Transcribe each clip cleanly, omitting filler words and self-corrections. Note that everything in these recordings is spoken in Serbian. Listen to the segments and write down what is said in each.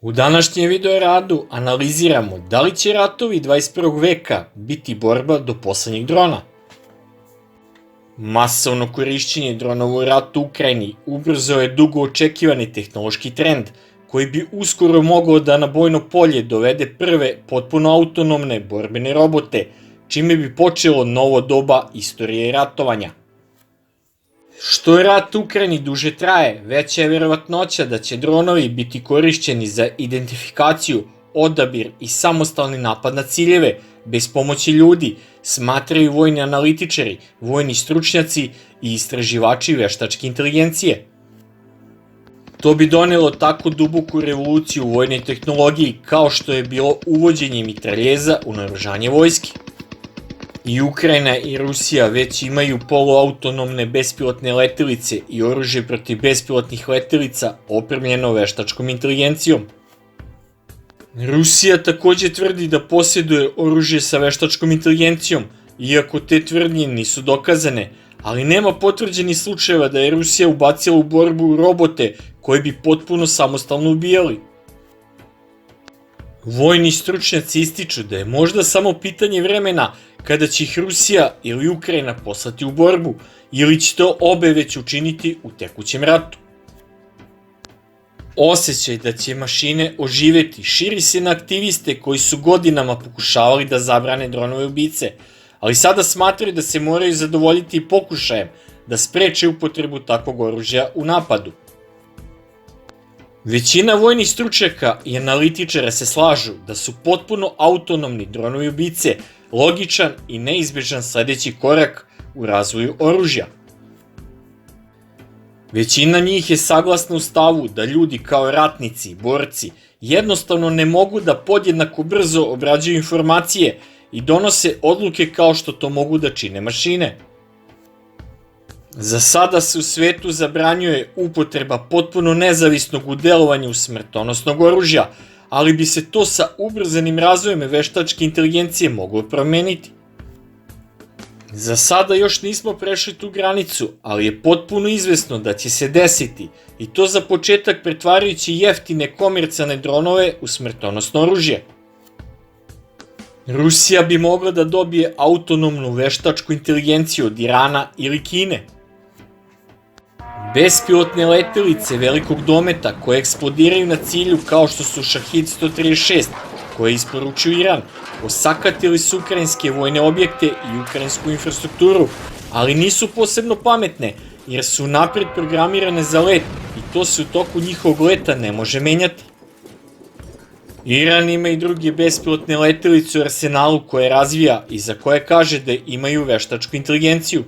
U današnjem video radu analiziramo da li će ratovi 21. veka biti borba do poslednjeg drona. Masovno korišćenje dronova u ratu u Ukrajini ubrzao je dugo očekivani tehnološki trend koji bi uskoro mogao da na bojno polje dovede prve potpuno autonomne borbene robote, čime bi počelo novo doba istorije ratovanja. Što rat u Ukrajini duže traje, veća je verovatnoća da će dronovi biti korišćeni za identifikaciju, odabir i samostalni napad na ciljeve, bez pomoći ljudi, smatraju vojni analitičari, vojni stručnjaci i istraživači veštačke inteligencije. To bi donelo tako duboku revoluciju u vojnoj tehnologiji kao što je bilo uvođenje mitraljeza u naoružanje vojske. I Ukrajina i Rusija već imaju poluautonomne bespilotne letelice i oružje protiv bespilotnih letelica opremljeno veštačkom inteligencijom. Rusija takođe tvrdi da posjeduje oružje sa veštačkom inteligencijom, iako te tvrdnje nisu dokazane, ali nema potvrđenih slučajeva da je Rusija ubacila u borbu robote koji bi potpuno samostalno ubijali. Vojni stručnjaci ističu da je možda samo pitanje vremena kada će ih Rusija ili Ukrajina poslati u borbu, ili će to obe već učiniti u tekućem ratu. Osjećaj da će mašine oživeti širi se na aktiviste koji su godinama pokušavali da zabrane dronove ubice, ali sada smatraju da se moraju zadovoljiti pokušajem da spreče upotrebu takvog oružja u napadu. Većina vojnih stručnjaka i analitičara se slažu da su potpuno autonomni dronovi ubice logičan i neizbežan sledeći korak u razvoju oružja. Većina njih je saglasna u stavu da ljudi kao ratnici, borci, jednostavno ne mogu da podjednako brzo obrađuju informacije i donose odluke kao što to mogu da čine mašine. Za sada se u svetu zabranjuje upotreba potpuno nezavisnog u delovanju smrtonosnog oružja, ali bi se to sa ubrzanim razvojem veštačke inteligencije moglo promeniti. Za sada još nismo prešli tu granicu, ali je potpuno izvesno da će se desiti, i to za početak pretvarajući jeftine komercijalne dronove u smrtonosno oružje. Rusija bi mogla da dobije autonomnu veštačku inteligenciju od Irana ili Kine. Bespilotne letelice velikog dometa koje eksplodiraju na cilju kao što su Šahid 136, koje isporučuju Iran, osakatili su ukrajinske vojne objekte i ukrajinsku infrastrukturu, ali nisu posebno pametne jer su napred programirane za let i to se u toku njihovog leta ne može menjati. Iran ima i druge bespilotne letelice u arsenalu koje razvija i za koje kaže da imaju veštačku inteligenciju.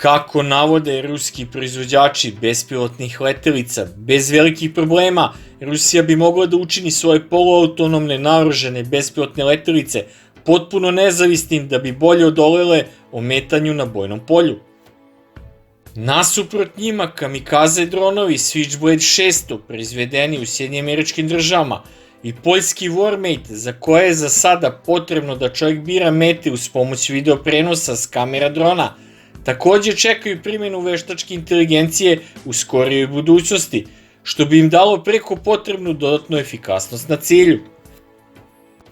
Kako navode ruski proizvođači bespilotnih letelica, bez velikih problema Rusija bi mogla da učini svoje poluautonomne naoružane bespilotne letelice potpuno nezavisnim da bi bolje odolele ometanju na bojnom polju. Nasuprot njima, kamikaze dronovi Switchblade 600 proizvedeni u SAD i poljski Warmate, za koje je za sada potrebno da čovjek bira mete uz pomoć videoprenosa s kamera drona, takođe čekaju primjenu veštačke inteligencije u skorijoj budućnosti, što bi im dalo preko potrebnu dodatnu efikasnost na cilju.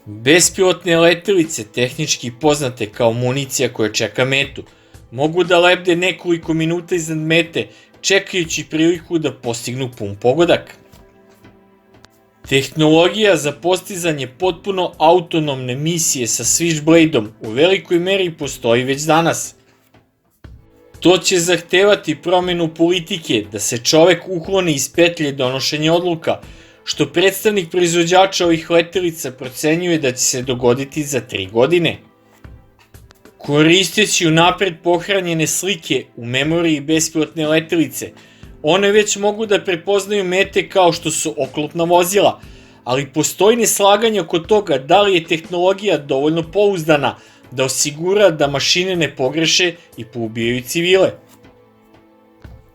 Bespilotne letelice, tehnički poznate kao municija koja čeka metu, mogu da lebde nekoliko minuta iznad mete, čekajući priliku da postignu pun pogodak. Tehnologija za postizanje potpuno autonomne misije sa Switchblade-om u velikoj meri postoji već danas. To će zahtevati promenu politike da se čovek ukloni iz petlje donošenja odluka, što predstavnik proizvođača ovih letelica procenjuje da će se dogoditi za 3 godine. Koristeći unapred pohranjene slike u memoriji bespilotne letelice, one već mogu da prepoznaju mete kao što su oklopna vozila, ali postoji neslaganje oko toga da li je tehnologija dovoljno pouzdana da osigura da mašine ne pogreše i poubijaju civile.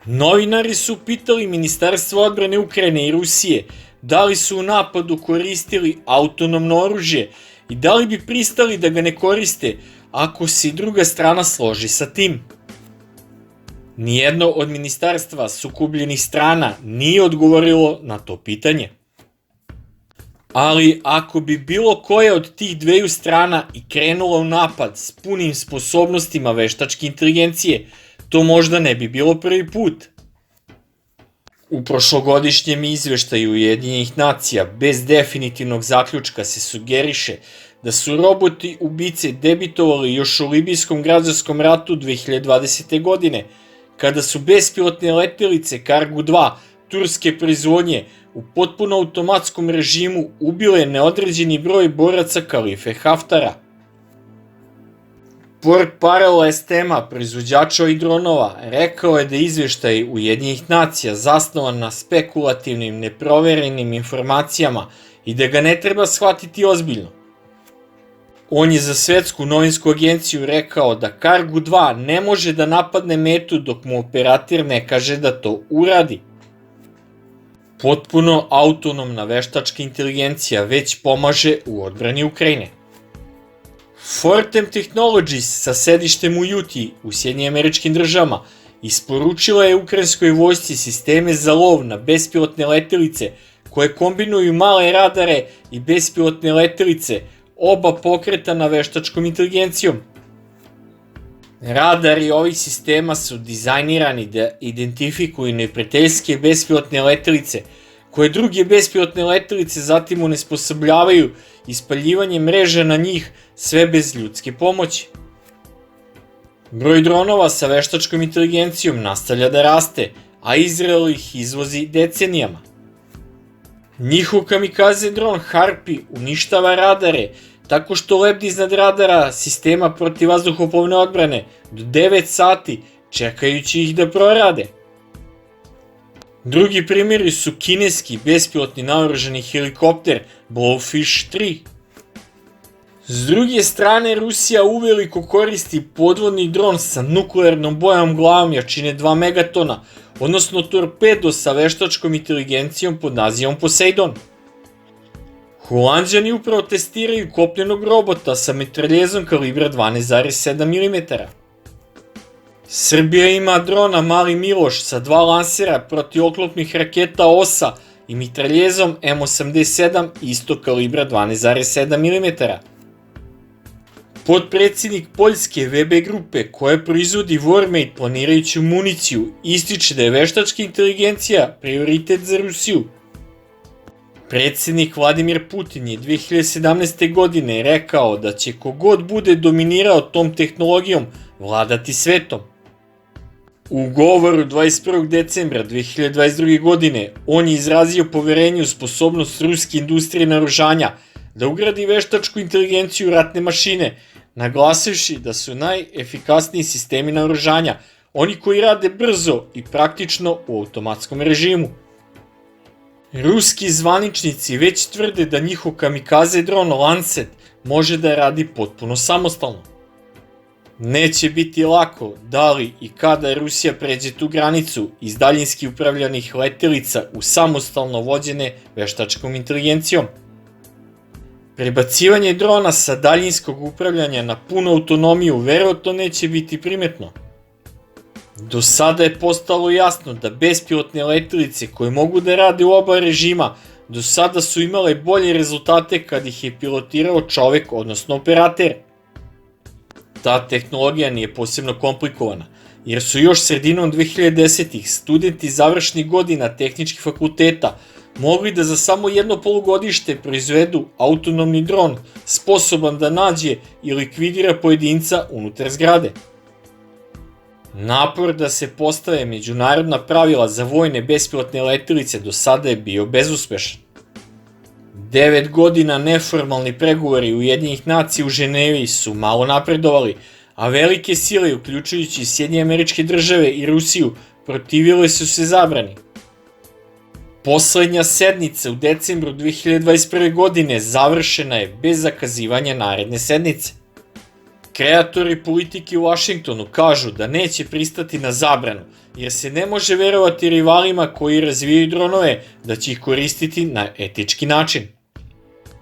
Novinari su pitali Ministarstvo odbrane Ukrajine i Rusije da li su u napadu koristili autonomno oružje i da li bi pristali da ga ne koriste ako se i druga strana složi sa tim. Nijedno od ministarstva sukobljenih strana nije odgovorilo na to pitanje. Ali ako bi bilo koja od tih dveju strana i krenula u napad s punim sposobnostima veštačke inteligencije, to možda ne bi bilo prvi put. U prošlogodišnjem izveštaju Ujedinjenih nacija bez definitivnog zaključka se sugeriše da su roboti ubice debitovali još u libijskom građanskom ratu 2020. godine, kada su bespilotne letelice Kargu-2 turske proizvodnje u potpuno automatskom režimu ubile neodređeni broj boraca Kalife Haftara. Portparol STM-a, proizvođača ovih dronova, rekao je da je izveštaj Ujedinjenih nacija zasnovan na spekulativnim, neproverenim informacijama i da ga ne treba shvatiti ozbiljno. On je za Svetsku novinsku agenciju rekao da Kargu-2 ne može da napadne metu dok mu operater ne kaže da to uradi. Potpuno autonomna veštačka inteligencija već pomaže u odbrani Ukrajine. Fortem Technologies sa sedištem u Juti u Sjedinjenim Američkim Državama isporučila je ukrajinskoj vojsci sisteme za lov na bespilotne letelice koje kombinuju male radare i bespilotne letelice, oba pokretana veštačkom inteligencijom. Radari ovih sistema su dizajnirani da identifikuju neprijateljske bespilotne letelice, koje druge bespilotne letelice zatim onesposobljavaju ispaljivanje mreža na njih, sve bez ljudske pomoći. Broj dronova sa veštačkom inteligencijom nastavlja da raste, a Izrael ih izvozi decenijama. Njihov kamikaze dron Harpy uništava radare tako što lebdi iznad radara sistema protivvazduhoplovne odbrane do 9 sati čekajući ih da prorade. Drugi primjeri su kineski bespilotni naoružani helikopter Blowfish 3. S druge strane, Rusija uveliko koristi podvodni dron sa nuklearnom bojom glavom jačine 2 megatona, odnosno torpedo sa veštačkom inteligencijom pod nazivom Poseidon. Holanđani upravo testiraju kopnenog robota sa mitraljezom kalibra 12,7 mm. Srbija ima drona Mali Miloš sa 2 lansera protioklopnih raketa OSA i mitraljezom M87 isto kalibra 12,7 mm. Potpredsjednik Poljske VB grupe koja proizvodi Warmate planirajuću municiju ističe da je veštačka inteligencija prioritet za Rusiju. Predsjednik Vladimir Putin je 2017. godine rekao da će kogod bude dominirao tom tehnologijom vladati svetom. U govoru 21. decembra 2022. godine on je izrazio poverenje u sposobnost ruske industrije naoružanja da ugradi veštačku inteligenciju u ratne mašine, naglasivši da su najefikasniji sistemi naoružanja oni koji rade brzo i praktično u automatskom režimu. Ruski zvaničnici već tvrde da njihov kamikaze dron Lancet može da radi potpuno samostalno. Neće biti lako da li i kada Rusija pređe tu granicu iz daljinski upravljanih letelica u samostalno vođene veštačkom inteligencijom. Prebacivanje drona sa daljinskog upravljanja na punu autonomiju verovatno neće biti primetno. Do sada je postalo jasno da bespilotne letelice koje mogu da rade u oba režima do sada su imale bolje rezultate kad ih je pilotirao čovek, odnosno operater. Ta tehnologija nije posebno komplikovana, jer su još sredinom 2010-ih studenti završnih godina tehničkih fakulteta mogli da za samo jedno polugodište proizvedu autonomni dron sposoban da nađe i likvidira pojedinca unutar zgrade. Napor da se postave međunarodna pravila za vojne bespilotne letelice do sada je bio bezuspešan. 9 godina neformalni pregovori Ujedinjenih nacija u Ženevi su malo napredovali, a velike sile, uključujući Sjedinjene Američke Države i Rusiju, protivile su se zabrani. Poslednja sednica u decembru 2021. godine završena je bez zakazivanja naredne sednice. Kreatori politike u Vašingtonu kažu da neće pristati na zabranu, jer se ne može verovati rivalima koji razvijaju dronove da će ih koristiti na etički način.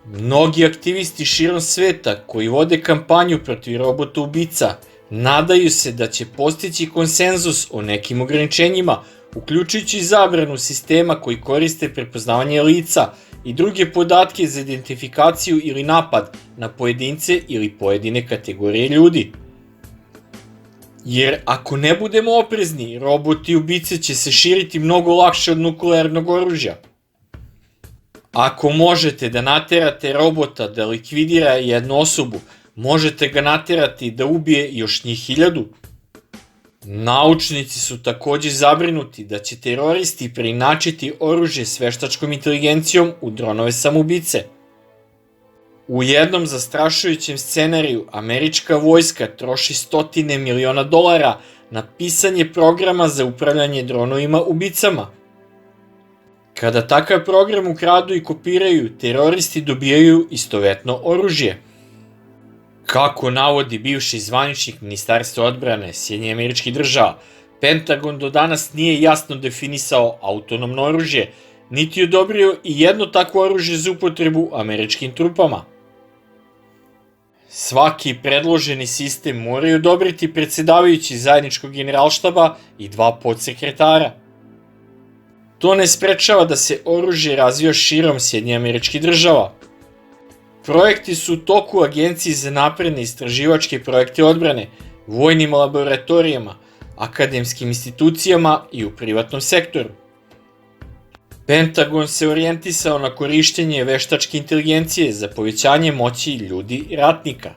Mnogi aktivisti širom sveta koji vode kampanju protiv robota ubica Nadaju se da će postići konsenzus o nekim ograničenjima, uključujući zabranu sistema koji koriste prepoznavanje lica i druge podatke za identifikaciju ili napad na pojedince ili pojedine kategorije ljudi. Jer ako ne budemo oprezni, roboti i ubice će se širiti mnogo lakše od nuklearnog oružja. Ako možete da naterate robota da likvidira jednu osobu, možete ga naterati da ubije još njih 1000. Naučnici su takođe zabrinuti da će teroristi preinačiti oružje s veštačkom inteligencijom u dronove samoubice. U jednom zastrašujućem scenariju američka vojska troši $100 miliona na pisanje programa za upravljanje dronovima ubicama. Kada takav program ukradu i kopiraju, teroristi dobijaju istovetno oružje. Kako navodi bivši zvaničnik Ministarstva odbrane SAD, Pentagon do danas nije jasno definisao autonomno oružje, niti odobrio i jedno takvo oružje za upotrebu američkim trupama. Svaki predloženi sistem moraju odobriti predsedavajući zajedničkog generalštaba i 2 podsekretara. To ne sprečava da se oružje razvija širom SAD. Projekti su u toku Agenciji za napredne istraživačke projekte odbrane, vojnim laboratorijama, akademskim institucijama i u privatnom sektoru. Pentagon se orijentisao na korišćenje veštačke inteligencije za povećanje moći ljudi i ratnika.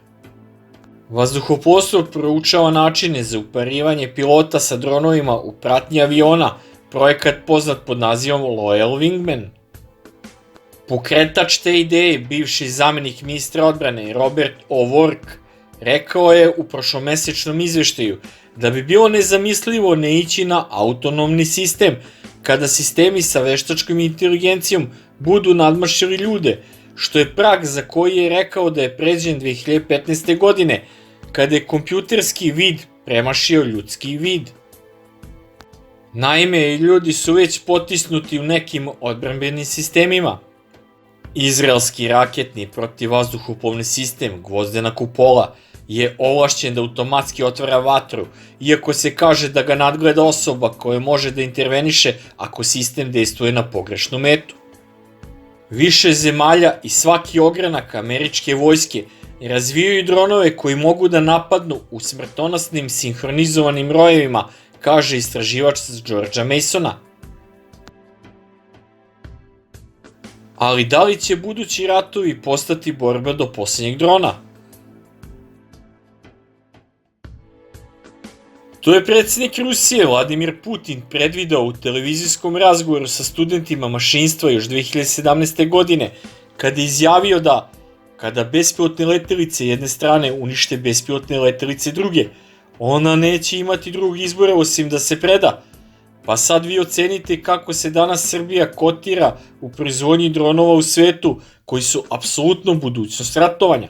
Vazduhoplovstvo proučava načine za uparivanje pilota sa dronovima u pratnji aviona, projekat poznat pod nazivom Loyal Wingman. Pokretač te ideje, bivši zamenik ministra odbrane Robert O'Rourke, rekao je u prošlomesečnom izveštaju da bi bilo nezamislivo ne ići na autonomni sistem kada sistemi sa veštačkom inteligencijom budu nadmašili ljude, što je prag za koji je rekao da je pređen 2015. godine, kada je kompjuterski vid premašio ljudski vid. Naime, ljudi su već potisnuti u nekim odbrambenim sistemima. Izraelski raketni protivvazduhoplovni sistem Gvozdena kupola je ovlašćen da automatski otvara vatru, iako se kaže da ga nadgleda osoba koja može da interveniše ako sistem dejstvuje na pogrešnu metu. Više zemalja i svaki ogranak američke vojske razvijaju dronove koji mogu da napadnu u smrtonosnim sinhronizovanim rojevima, kaže istraživač s Georgea Masona. Ali da li će budući ratovi postati borba do poslednjeg drona? To je predsjednik Rusije Vladimir Putin predvideo u televizijskom razgovoru sa studentima mašinstva još 2017. godine, kada je izjavio da, kada bespilotne letelice jedne strane unište bespilotne letelice druge, ona neće imati drugog izbora osim da se preda. Pa sad vi ocenite kako se danas Srbija kotira u proizvodnji dronova u svetu koji su apsolutno budućnost ratovanja.